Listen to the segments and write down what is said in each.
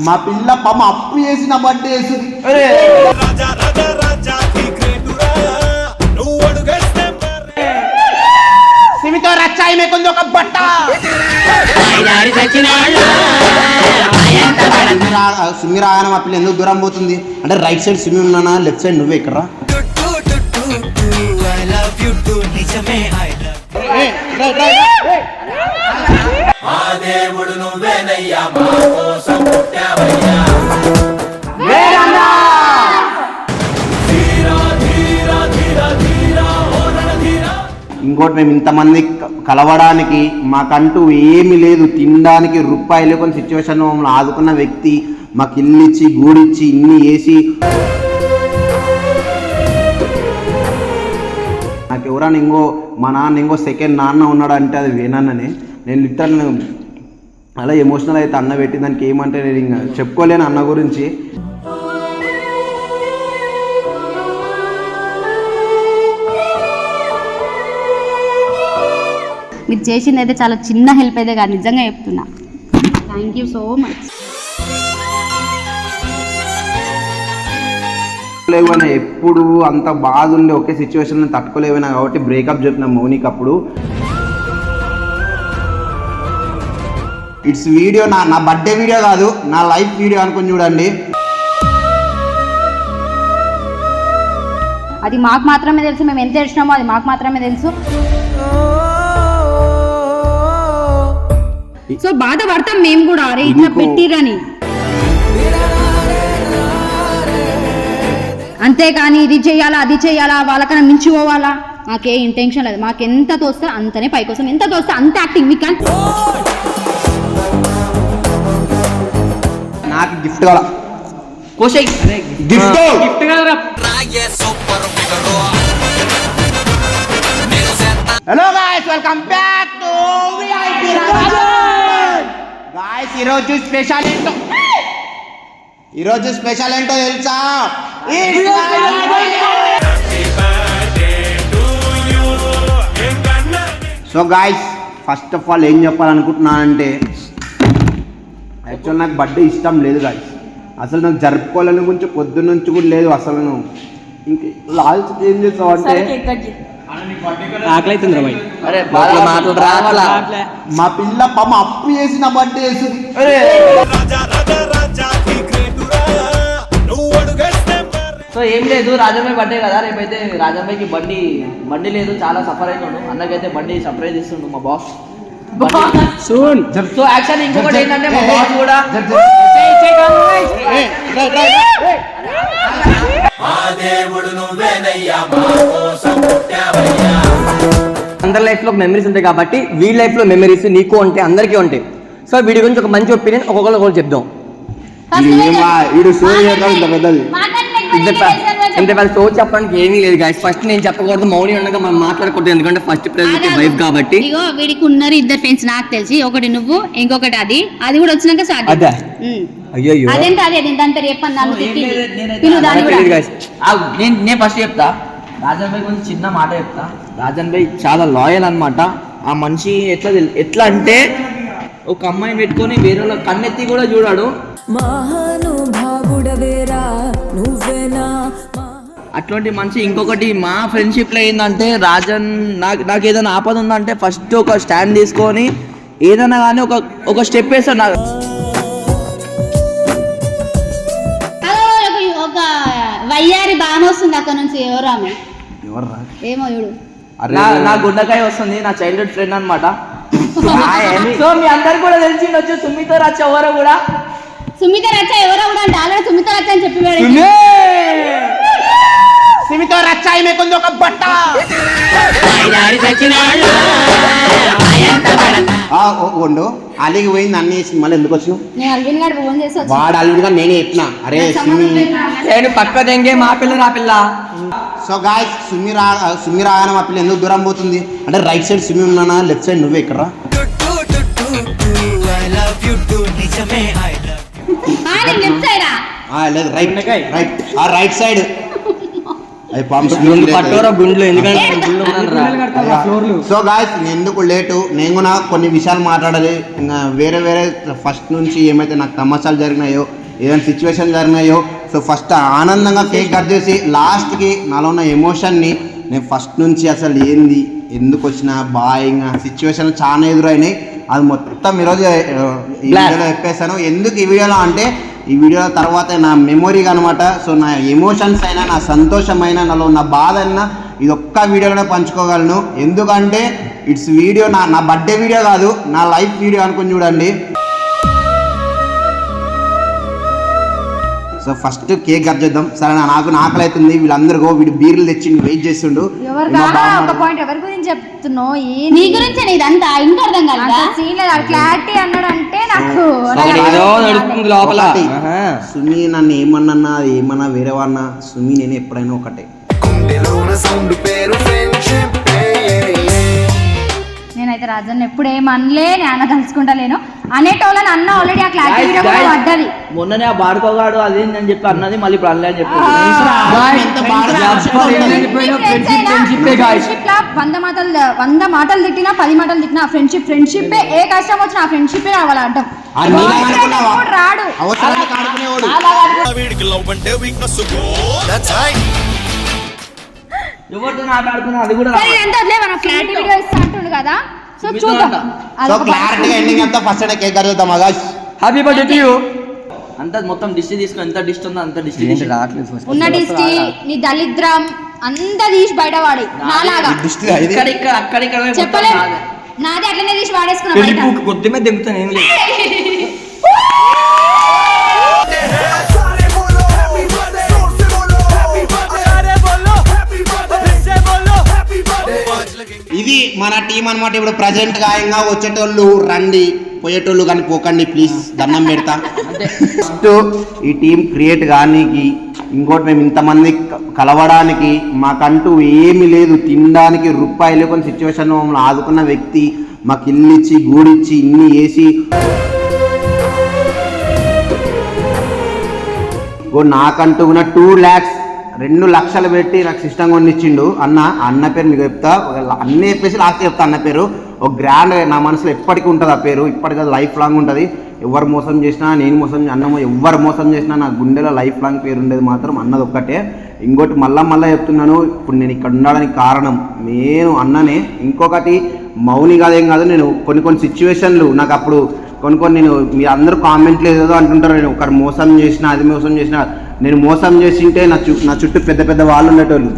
మా పిల్ల పమ్మ అప్పు చేసి నా బర్త్డే వేస్తుంది. సిమితో రచ్చాయి మీకుంది ఒక బట్ట. సిమ్మి రాగానే మా పిల్ల ఎందుకు దూరం పోతుంది అంటే రైట్ సైడ్ సిమ్మి ఉన్నానా లెఫ్ట్ సైడ్ నువ్వే ఇక్కడ. ఇంకోటి మేము ఇంతమంది కలవడానికి మాకంటూ ఏమీ లేదు, తినడానికి రూపాయి లేకుండా సిచ్యువేషన్ మమ్మల్ని ఆదుకున్న వ్యక్తి మాకు ఇల్లు ఇచ్చి గూడిచ్చి ఇన్ని వేసి నాకు ఎవరైనా మా నాన్న ఇంకో సెకండ్ నాన్న ఉన్నాడు అంటే అది వేనాన్ననే. నేను లిటరల్ అలా ఎమోషనల్ అయితే అన్న పెట్టి దానికి ఏమంటే నేను ఇంకా చెప్పుకోలేను అన్న గురించి. మీరు చేసింది అయితే చాలా చిన్న హెల్ప్ అయితే కాదు, నిజంగా చెప్తున్నా. Thank you so much. లేవైనా ఎప్పుడు అంత బాధ ఉండే ఒకే సిచ్యువేషన్ తట్టుకోలేవైనా కాబట్టి బ్రేకప్ చెప్పిన మౌనికి అప్పుడు. ఇట్స్ వీడియో నా బర్త్డే వీడియో కాదు, నా లైఫ్ వీడియో అనుకుని చూడండి. అది మాకు మాత్రమే తెలుసు, మేము ఎంత ఏడ్చినామో అది మాకు మాత్రమే తెలుసు. సో బాధపడతాం మేము కూడా, అరే ఇట్లా పెట్టిరని. అంతేకాని ఇది చెయ్యాలా అది చెయ్యాలా వాళ్ళకన్నా మించిపోవాలా మాకే ఇంటెన్షన్ లేదు. మాకు ఎంత తోస్తే అంతనే పైకోసం, ఎంత తోస్తే అంత యాక్టింగ్. మీకు నాకు గిఫ్ట్ కావాలా, gift hello guys, welcome back to VIP Rajan. Guys ఈరోజు స్పెషల్ ఏంటో తెలుసా? So guys first of all ఏం చెప్పాలనుకుంటున్నానంటే యాక్చువల్ నాకు బర్త్డే ఇష్టం లేదు గాయ్స్. అసలు నాకు జరుపుకోవాలని గురించి పొద్దున్న నుంచి కూడా లేదు. అసలు నువ్వు ఇంక లాస్ట్ ఏం చేస్తావు అంటే మా పిల్ల పమ్మ అప్పు చేసి నా బర్త్డే వేస్తుంది. సో ఏం లేదు, రాజంబాయి బర్త్డే కదా రేపైతే. రాజంబాయికి బండి లేదు, చాలా సఫర్ అవుతాడు. అన్నకైతే బండి సర్ప్రైజ్ ఇస్తుండు మా బాస్. సో యాక్చువల్లీ ఇంకొకటి ఏంటంటే మా బాస్ కూడా అందరి లైఫ్ లో మెమరీస్ ఉంటాయి కాబట్టి వీడి లైఫ్ లో మెమరీస్ నీకు ఉంటాయి, అందరికీ ఉంటాయి. సో వీడి గురించి ఒక మంచి ఒపీనియన్ ఒక్కొక్కరు చెప్దాం. ఇంత పెద్ద షో చెప్పడానికి ఏమీ లేదు గాయ్స్. ఫస్ట్ నేను చెప్పకూడదు, మౌని ఉండగా మనం మాట్లాడకూడదు, ఎందుకంటే ఫస్ట్ ప్రెజెంట్ వైఫ్ కాబట్టి. ఇగో వీడికి ఉన్నారు ఇద్దరు ఫ్రెండ్స్ నాకు తెలిసి, ఒకటి నువ్వు ఇంకొకటి అది కూడా వచ్చినాక స్టార్ట్. అయ్యో అదేంటి అదేంటే నేను ఫస్ట్ చెప్తా. రాజన్ భాయ్ గురించి చిన్న మాట చెప్తా. రాజన్ భాయ్ చాలా లాయల్ అన్నమాట. ఆ మనిషి ఎట్లా అంటే ఒక అమ్మాయిని పెట్టుకొని వేరే వాళ్ళ కన్నెత్తి కూడా చూడాడు. అట్లాంటి మనిషి. ఇంకొకటి మా ఫ్రెండ్షిప్ లో ఏంటంటే రాజన్ నాకు ఏదైనా ఆపద ఉందంటే ఫస్ట్ ఒక స్టాండ్ తీసుకొని ఏదైనా కానీ ఒక స్టెప్ వేస్తాడు. ఒక వయ్యారి బాగా వస్తుంది అక్కడ నుంచి. ఎవరు ఆమె? ఏమో చూడు. నా గుండకాయ వస్తుంది, నా చైల్డ్హుడ్ ఫ్రెండ్ అనమాట. సో మీ అందరు కూడా తెలిసిండొచ్చు సుమితో రచ్చ ఎవరో కూడా. సుమిత రచ్చ ఎవరో కూడా అంటే ఆల్రెడీ సుమిత రచ్చ అని చెప్పి సిమితో రచ్చాయి మీకుంది ఒక బట్ట. వండు అలిగి పోయింది అన్ని మళ్ళీ ఎందుకు వచ్చినావు? వాడు అల్లుడుగా నేనే చెప్పిన. అరే నేను పక్క దెంగే మా పిల్ల నా పిల్ల. సో గాయ్స్ సుమ్మి రాగానే మా పిల్ల ఎందుకు దూరం పోతుంది అంటే రైట్ సైడ్ సిమ్మి ఉన్నానా లెఫ్ట్ సైడ్ నువ్వే ఇక్కడ. లేదు రైట్ సైడ్ సో గాయ్స్ ఎందుకు లేటు, నేను కూడా కొన్ని విషయాలు మాట్లాడాలి. ఇంకా వేరే ఫస్ట్ నుంచి ఏమైతే నాకు తమాషాలు జరిగినాయో ఏదైనా సిచ్యువేషన్ జరిగినాయో సో ఫస్ట్ ఆనందంగా కేక్ కట్ చేసి లాస్ట్కి నాలో ఉన్న ఎమోషన్ని నేను ఫస్ట్ నుంచి అసలు ఏంది ఎందుకు వచ్చిన బాయింగ్ సిచ్యువేషన్లు చాలా ఎదురైనాయి. అది మొత్తం ఈరోజు ఈ వీడియోలో చెప్పేస్తాను. ఎందుకు ఈ వీడియోలో అంటే ఈ వీడియో తర్వాత నా మెమొరీ అనమాట. సో నా ఎమోషన్స్ అయినా, నా సంతోషమైనా, నాలో ఉన్న బాధ అయినా ఇది ఒక్క వీడియోలోనే పంచుకోగలను. ఎందుకంటే ఇట్స్ వీడియో నా బర్త్డే వీడియో కాదు, నా లైఫ్ వీడియో అనుకుని చూడండి. సో ఫస్ట్ కేక్ కట్ చేద్దాం. సరే నాకు ఆకలి అవుతుంది, వీళ్ళందరూ వీడు బీర్లు తెచ్చి వెయిట్ చేస్తుండు. ఎవరి గురించి చెప్తున్నావు? నీ గురించి ఇదంతా ఇంకా అర్థం కాదు. క్లారిటీ అన్నాడంటే నాకు సుమి నన్ను ఏమన్నా వేరే వాడినా సుమి నేను ఎప్పుడైనా ఒకటే. నేనైతే రాజన్న ఎప్పుడు ఏమనలే, నేను తలుచుకుంటలేను అనేటోళ్ళని అన్న ఆల్రెడీ ఆ క్లారిటీ పడ్డది. మొన్ననే ఆ బాడుకోగాడు అది అని చెప్పి అన్నది, మళ్ళీ ఇప్పుడు అనలే అని చెప్పి 100 మాటలు తిట్టినా 10 మాటలు తిట్టినా ఫ్రెండ్షిప్ ఏ కష్టం వచ్చినా ఆ ఫ్రెండ్షిప్ రావాలి అడ్డం. రాడు ఎవరితో ఆడుకున్నా అది కూడా క్లారిటీ వీడియో ఇస్తా అంటుండు కదా. సో చూద్దాం. సో క్లారిటీ ఎండింగ్ అంతా ఫస్ట్ కేక్ కట్ చేద్దాం. ఆగాష్ హ్యాపీ బర్త్డే టు యు. అంత మొత్తం డిష్ తీసుకో, ఎంత డిష్ ఉందో అంత డిష్ ఉన్న డిష్ నీ దళిద్రం అంతా తీసి బయట వాడి నాలాగా అక్కడిక్కడ చెప్పలేదు. నాది అట్లనే తీసి వాడేసుకున్నా కొద్దిమే దిగుతాను ఏం లేదు. ఇది మన టీం అనమాట. ఇప్పుడు ప్రజెంట్ గా ఇంకా వచ్చేటోళ్ళు రండి, పోయేటోళ్ళు కానీ పోకండి ప్లీజ్, దండం పెడతా. ఫస్ట్ ఈ టీం క్రియేట్ కానీకి, ఇంకోటి మేము ఇంతమంది కలవడానికి మాకంటూ ఏమీ లేదు, తినడానికి రూపాయలు కొన్ని సిచ్యువేషన్ మమ్మల్ని ఆదుకున్న వ్యక్తి, మాకు ఇల్లు ఇచ్చి గూడిచ్చి ఇన్ని వేసి నాకంటూ ఉన్న 2 lakhs 2 లక్షలు పెట్టి నాకు సిస్టమ్ కొనిచ్చిండు అన్న పేరు మీకు చెప్తా, అన్నీ చెప్పేసి లాస్ట్ చెప్తా. అన్న పేరు ఒక గ్రాండ్, నా మనసులో ఎప్పటికీ ఉంటుంది ఆ పేరు, ఇప్పటికీ లైఫ్ లాంగ్ ఉంటుంది. ఎవరు మోసం చేసినా, నేను మోసం ఎవరు మోసం చేసినా నా గుండెలో లైఫ్ లాంగ్ పేరు ఉండేది మాత్రం అన్నది ఒక్కటే. ఇంకోటి మళ్ళీ చెప్తున్నాను, ఇప్పుడు నేను ఇక్కడ ఉండడానికి కారణం నేను అన్ననే. ఇంకొకటి మౌని కాదేం కాదు, నేను కొన్ని సిచ్యువేషన్లు నాకు అప్పుడు కొన్ని నేను మీరు అందరూ కామెంట్లు ఏదో అంటుంటారు, నేను ఒకరు మోసం చేసిన అది మోసం చేసిన, నేను మోసం చేసింటే నా చుట్టూ పెద్ద వాళ్ళు ఉండేటోళ్ళు.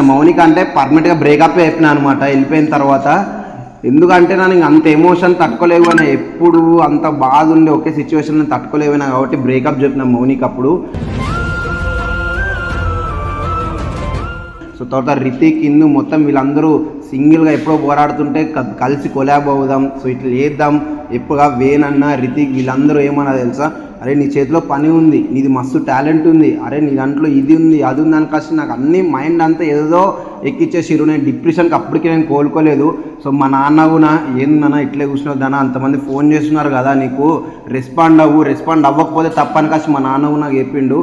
మౌనిక అంటే పర్మనెంట్గా బ్రేకప్ చెప్పినా అనమాట వెళ్ళిపోయిన తర్వాత. ఎందుకంటే నేను అంత ఎమోషన్ తట్టుకోలేకపోయినా, ఎప్పుడు అంత బాధ ఉండే ఒకే సిచ్యువేషన్ తట్టుకోలేకపోయినా కాబట్టి బ్రేకప్ చెప్పిన మౌనిక అప్పుడు. సో తర్వాత రితిక్ ఇందు మొత్తం వీళ్ళందరూ సింగిల్గా ఎప్పుడో పోరాడుతుంటే కలిసి కొలాబ్ అవుదాం, సో ఇట్లా చేద్దాం ఎప్పుడుగా వేనన్నా రితిక్ వీళ్ళందరూ ఏమన్నా తెలుసా, అరే నీ చేతిలో పని ఉంది, నీది మస్తు టాలెంట్ ఉంది, అరే నీ దాంట్లో ఇది ఉంది అది ఉంది అని కాసి నాకు అన్ని మైండ్ అంతా ఏదో ఎక్కిచ్చేసిరు. నేను డిప్రెషన్కి అప్పటికి నేను కోలుకోలేదు. సో మా నాన్న కూడా ఏందన్నా ఇట్లే కూర్చున్నదానా, అంతమంది ఫోన్ చేస్తున్నారు కదా నీకు రెస్పాండ్ అవ్వకపోతే తప్పని కాసి మా నాన్న కూడా నాకు చెప్పిండు.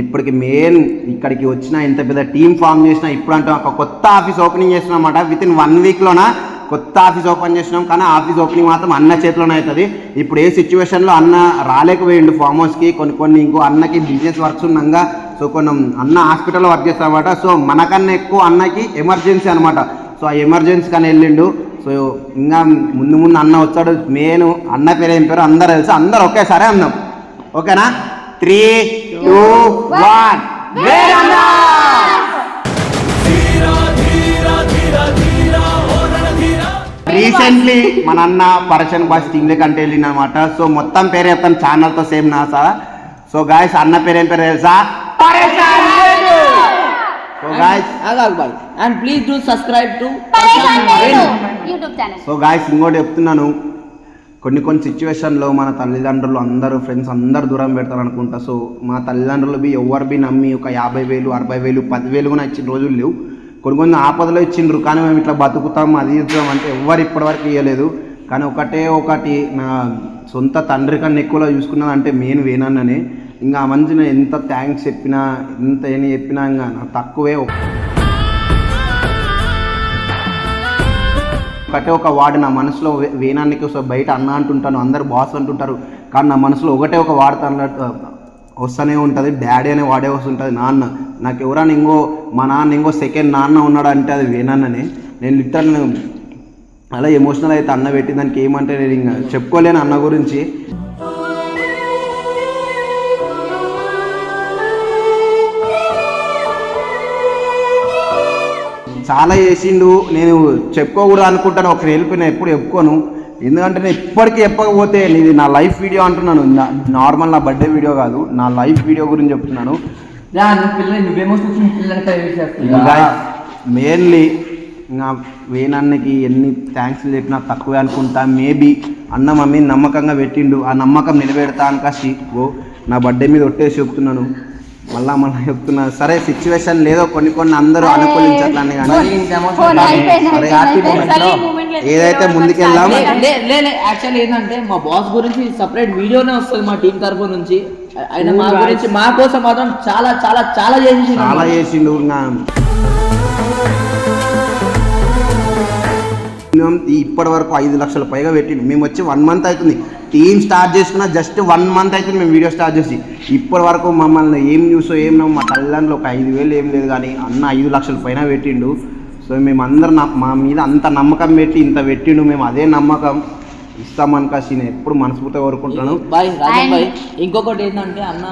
ఇప్పటికి మెయిన్ ఇక్కడికి వచ్చిన ఇంత పెద్ద టీం ఫామ్ చేసిన, ఇప్పుడు అంటే ఒక కొత్త ఆఫీస్ ఓపెనింగ్ చేస్తున్నాం అన్నమాట. విత్ ఇన్ 1 weekలోన కొత్త ఆఫీస్ ఓపెన్ చేసినాం, కానీ ఆఫీస్ ఓపెనింగ్ మాత్రం అన్న చేతిలోనే అవుతుంది. ఇప్పుడు ఏ సిచ్యువేషన్లో అన్న రాలేకపోయిండు ఫామ్ హౌస్కి, కొన్ని ఇంకో అన్నకి బిజినెస్ వర్క్స్ ఉన్నాగా, సో అన్న హాస్పిటల్లో వర్క్ చేస్తాం అనమాట. సో మనకన్నా ఎక్కువ అన్నకి ఎమర్జెన్సీ అనమాట. సో ఆ ఎమర్జెన్సీ కానీ వెళ్ళిండు. సో ఇంకా ముందు అన్న వచ్చాడు. మెయిన్ అన్న పేరు ఏం పేరు అందరూ తెలుసు, అందరూ ఒకేసారి అందాం, ఓకేనా? 3, 2, 1 రీసెంట్లీ మన అన్న పరేషన్ బాయ్స్ టీంలే కంటే వెళ్ళింది అనమాట. సో మొత్తం పేరు చెప్తాను, ఛానల్తో సేమ్ నా సార్. సో గాయస్ అన్న పేరు ఏం పేరు తెలుసా? So guys and please do subscribe to YouTube channel. So guys ఇంకోటి చెప్తున్నాను, కొన్ని సిచ్యువేషన్లో మన తల్లిదండ్రులు అందరూ ఫ్రెండ్స్ అందరు దూరం పెడతారు అనుకుంటా. సో మా తల్లిదండ్రులు ఎవరు నమ్మి ఒక 50,000 60,000 10,000 కూడా ఇచ్చిన రోజులు లేవు. కొన్ని ఆపదలో ఇచ్చిండ్రు, కానీ మేము ఇట్లా బతుకుతాం అది ఇద్దాం అంటే ఎవరు ఇప్పటివరకు ఇవ్వలేదు. కానీ ఒకటి నా సొంత తండ్రి కన్నా ఎక్కువలో చూసుకున్నది అంటే మెయిన్ వేనన్ననే. ఇంకా ఆ మంచిగా ఎంత థ్యాంక్స్ చెప్పినా ఎంత ఏమి చెప్పినా ఇంకా నాకు తక్కువే. ఒక్కటే ఒక వార్డు నా మనసులో వేనానికి బయట అన్న అంటుంటాను, అందరు బాస్ అంటుంటారు, కానీ నా మనసులో ఒకటే ఒక వార్త అన్నట్టు వస్తూనే ఉంటుంది. డాడీ అనే వాడే వస్తుంటుంది. నాన్న నాకు ఎవరైనా మా నాన్న సెకండ్ నాన్న ఉన్నాడు అంటే అది వేనాన్ననే. నేను లిటరల్ అలా ఎమోషనల్ అయితే అన్న పెట్టి దానికి ఏమంటే నేను ఇంకా చెప్పుకోలేను అన్న గురించి. చాలా చేసిండు. నేను చెప్పుకోకూడదు అనుకుంటాను, ఒకరు వెళ్ళిపోయినా ఎప్పుడు చెప్పుకోను, ఎందుకంటే నేను ఇప్పటికీ చెప్పకపోతే ఇది నా లైఫ్ వీడియో అంటున్నాను. నార్మల్ నా బర్త్డే వీడియో కాదు, నా లైఫ్ వీడియో గురించి చెప్తున్నాను. మెయిన్లీ ఇంకా వేనాన్నకి ఎన్ని థ్యాంక్స్ చెప్పినా తక్కువే అనుకుంటా. మేబీ అన్న మమ్మీ నమ్మకంగా పెట్టిండు, ఆ నమ్మకం నిలబెడతా అనకాసి నా బర్త్డే మీద ఒట్టేసి చెప్తున్నాను. మళ్ళా చెప్తున్నా సరే, సిచ్యువేషన్ లేదో కొన్ని అందరూ అనుకూలించాలని, కానీ ఏదైతే ముందుకెళ్దాం. యాక్చువల్లీ ఏంటంటే మా బాస్ గురించి సపరేట్ వీడియోనే వస్తుంది మా టీం తరఫు నుంచి. ఆయన మా గురించి మా కోసం మాత్రం చాలా చాలా చాలా చేసిండు. ఇప్పటి వరకు 5 లక్షల పైగా పెట్టిండు. మేము వచ్చి 1 month అవుతుంది, టీమ్ స్టార్ట్ చేసుకున్న జస్ట్ 1 month అవుతుంది మేము వీడియో స్టార్ట్ చేసి. ఇప్పటి వరకు మమ్మల్ని ఏం న్యూసో ఏం మా తల్లిదండ్రులు ఒక 5,000 ఏం లేదు, కానీ అన్న 5 లక్షల పైన పెట్టిండు. సో మేమందరం మా మీద అంత నమ్మకం పెట్టి ఇంత పెట్టిండు. మేము అదే నమ్మకం ఇస్తామనకాసి నేను ఎప్పుడు మనస్ఫూర్తిగా కోరుకుంటున్నాను. Bye Rajan bye. ఇంకొకటి ఏంటంటే అన్న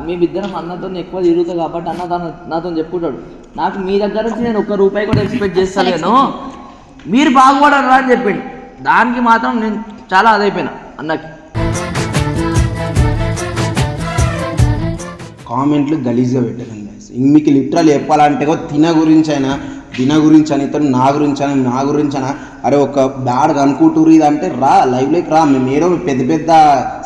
మేమిద్దరం అన్నతో ఎక్కువ తిరుగుతాం కాబట్టి అన్న నాతో చెప్పుకుంటాడు, నాకు మీ దగ్గర నుంచి నేను ₹1 కూడా ఎక్స్పెక్ట్ చేస్తాను, మీరు బాగుపడరు అని చెప్పిండు. దానికి మాత్రం నేను చాలా అదైపోయినా అన్నకి. కామెంట్లు గలీజ్గా పెట్టాను. మీకు లిటరల్ చెప్పాలంటే తిన గురించి అయినా అని ఇతను నా గురించి అయినా అరే ఒక బ్యాడ్ అనుకుంటూరు ఇది అంటే రా లైవ్లోకి రా, మేము ఏదో పెద్ద పెద్ద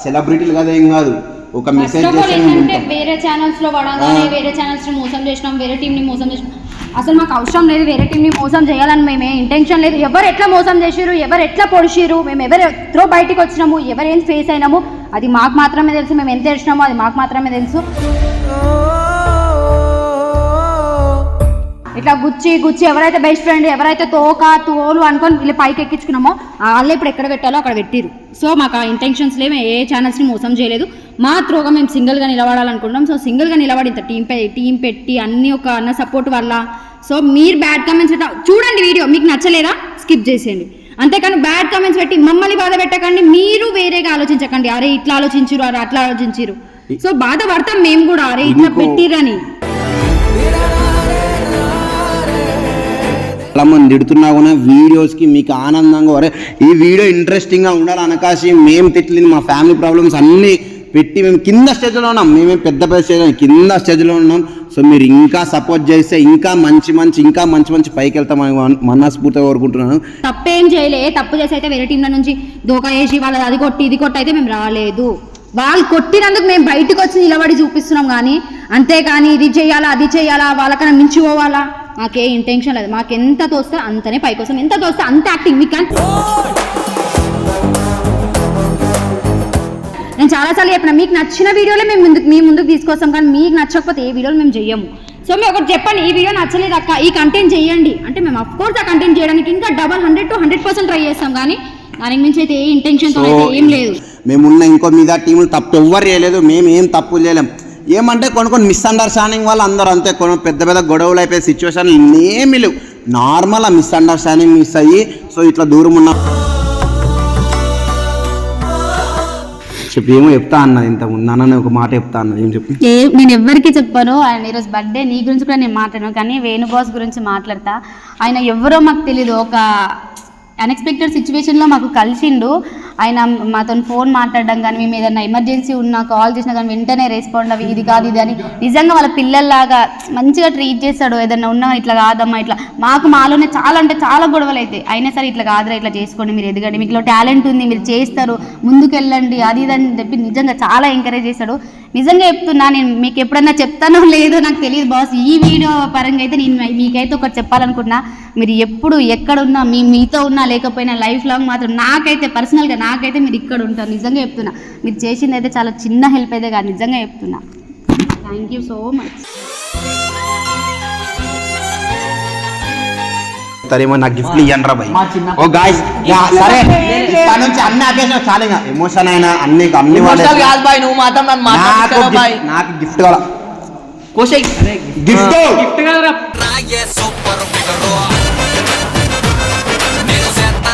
సెలబ్రిటీలు కదా ఏం కాదు, ఒక మెసేజ్ చేస్తే వేరే ఛానల్స్ లో పడగానే వేరే ఛానల్స్ ని మోసం చేసినాం, వేరే టీం ని మోసం చేసినాం. అసలు మాకు అవసరం లేదు వేరే టీంని మోసం చేయాలని, మేమే ఇంటెన్షన్ లేదు. ఎవరు ఎట్లా మోసం చేసిరు, ఎవరు ఎట్లా పొడిచిరు, మేము ఎవరు ఎత్రో బయటికి వచ్చినాము, ఎవరేం ఫేస్ అయినాము అది మాకు మాత్రమే తెలుసు. మేము ఎంత ఏడ్చినామో అది మాకు మాత్రమే తెలుసు. ఇట్లా గుచ్చి ఎవరైతే బెస్ట్ ఫ్రెండ్, ఎవరైతే తోలు అనుకొని వీళ్ళు పైకి ఎక్కించుకున్నామో వాళ్ళే ఇప్పుడు ఎక్కడ పెట్టాలో అక్కడ పెట్టిరు. సో మాకు ఆ ఇంటెన్షన్స్ లేవు, ఏ ఛానల్స్ని మోసం చేయలేదు. మా త్రోగా మేము సింగిల్గా నిలబడాలనుకుంటున్నాం. సో సింగిల్గా నిలబడి ఇంత టీం పెట్టి అన్ని ఒక అన్న సపోర్ట్ వల్ల. సో మీరు బ్యాడ్ కామెంట్స్ చూడండి, వీడియో మీకు నచ్చలేదా స్కిప్ చేసేయండి, అంతేకాని బ్యాడ్ కామెంట్స్ పెట్టి మమ్మల్ని బాధ పెట్టకండి. మీరు వేరేగా ఆలోచించకండి, అరే ఇట్లా ఆలోచించిరు, అరే అట్లా ఆలోచించిరు. సో బాధపడతాం మేము కూడా, అరే ఇట్లా పెట్టిరని. చాలా మంది తిడుతున్నా కూడా వీడియోస్కి మీకు ఆనందంగా వరే ఈ వీడియో ఇంట్రెస్టింగ్గా ఉండాలి అనకాసి మేము తిట్టింది మా ఫ్యామిలీ ప్రాబ్లమ్స్ అన్నీ పెట్టి మేము కింద స్టేజ్లో ఉన్నాం. మేమే పెద్ద స్టేజ్ కింద స్టేజ్లో ఉన్నాం. సో మీరు ఇంకా సపోర్ట్ చేస్తే ఇంకా మంచి పైకి వెళ్తామని మనస్ఫూర్తిగా కోరుకుంటున్నాను. తప్పేం చేయలే, తప్పు చేసి అయితే వేరే టీంల నుంచి దోకా వేసి వాళ్ళది అది కొట్టి ఇది కొట్టి అయితే మేము రాలేదు. వాళ్ళు కొట్టినందుకు మేము బయటకు వచ్చి నిలబడి చూపిస్తున్నాం, కానీ అంతేకాని ఇది చేయాలా అది చేయాలా వాళ్ళకన్నా మించిపోవాలా మాకే ఇంటెన్షన్ లేదు. మాకు ఎంత తోస్తే అంతనే పైకోసం, ఎంత తోస్తే అంత యాక్టింగ్. మీకు నేను చాలాసార్లు చెప్పిన, మీకు నచ్చిన వీడియోలే మీ ముందుకు తీసుకొస్తాం, కానీ మీకు నచ్చకపోతే ఏ వీడియోలు మేము చెయ్యము. సో మీరు ఒకటి చెప్పండి, ఈ వీడియో నచ్చలేదు అక్క, ఈ కంటెంట్ చేయండి అంటే మేము అఫ్కోర్స్ ఆ కంటెంట్ చేయడానికి ఇంకా 100 to 100% ట్రై చేస్తాం, కానీ దానికి మించి అయితే ఏ ఇంటెన్షన్తో అయితే ఏం లేదు. మేమున్న ఇంకో మీద టీములు తప్పు ఎవ్వరు చేయలేదు, మేము ఏం తప్పు చేయలేం. ఏమంటే కొన్ని మిస్అండర్స్టాండింగ్ వాళ్ళు అందరూ అంతే, కొన్ని పెద్ద గొడవలు అయిపోయే సిచ్యువేషన్ ఏమీ లేవు. నార్మల్ ఆ మిస్అండర్స్టాండింగ్ మిస్ అయ్యి సో ఇట్లా దూరం ఉన్న చెప్పి ఏమో చెప్తా అన్నది ఇంతకుముందు అన్న ఒక మాట చెప్తా అన్నది. ఏం చెప్పి నేను ఎవరికి చెప్పాను. ఆయన ఈరోజు బర్త్డే, నీ గురించి కూడా నేను మాట్లాడాను, కానీ వేణు బాస్ గురించి మాట్లాడతా. ఆయన ఎవరో మాకు తెలీదు, ఒక అన్ఎక్స్పెక్టెడ్ సిచ్యువేషన్లో మాకు కలిసిండు. ఆయన మాతో ఫోన్ మాట్లాడడం కానీ, మేము ఏదైనా ఎమర్జెన్సీ ఉన్నా కాల్ చేసినా కానీ వెంటనే రెస్పాండ్ అవి ఇది కాదు ఇది అని నిజంగా వాళ్ళ పిల్లల్లాగా మంచిగా ట్రీట్ చేస్తాడు. ఏదైనా ఉన్నా ఇట్లా కాదమ్మా ఇట్లా, మాలోనే చాలా అంటే చాలా గొడవలు అవుతాయి, అయినా సరే ఇట్లా కాదురా ఇట్లా చేసుకోండి, మీరు ఎదగండి, మీకు టాలెంట్ ఉంది, మీరు చేస్తారు, ముందుకు వెళ్ళండి అది ఇది అని చెప్పి నిజంగా చాలా ఎంకరేజ్ చేస్తాడు. నిజంగా చెప్తున్నా, నేను మీకు ఎప్పుడన్నా చెప్తానో లేదో నాకు తెలియదు బాస్, ఈ వీడియో పరంగా అయితే నేను మీకైతే ఒకటి చెప్పాలనుకుంటున్నా. మీరు ఎప్పుడు ఎక్కడున్నా, మీతో ఉన్నా లేకపోయినా లైఫ్ లాంగ్ మాత్రం నాకైతే పర్సనల్గా నాకైతే మీరు ఇక్కడ ఉంటారు. నిజంగా చెప్తున్నా, మీరు చేసింది అయితే చాలా చిన్న హెల్ప్ అయితే కాదు, నిజంగా చెప్తున్నా. Thank you so much. చేస్తారేమో, నాకు గిఫ్ట్లు ఇవ్వండి రా భయ్. మా చిన్న- ఓ గాయ్స్ సరే ఇక్కడ నుంచి అన్ని ఆపేసిన చాలా ఇంకా ఎమోషన్ అయినా అన్ని అన్ని Emotional కాదు బాయ్, నువ్వు మాత్రం నన్ను మాట్లాడుతావా బాయ్? నాకు గిఫ్ట్ కావాలా కోసేయ్. గిఫ్ట్ గిఫ్ట్ కదరా Raye super figaro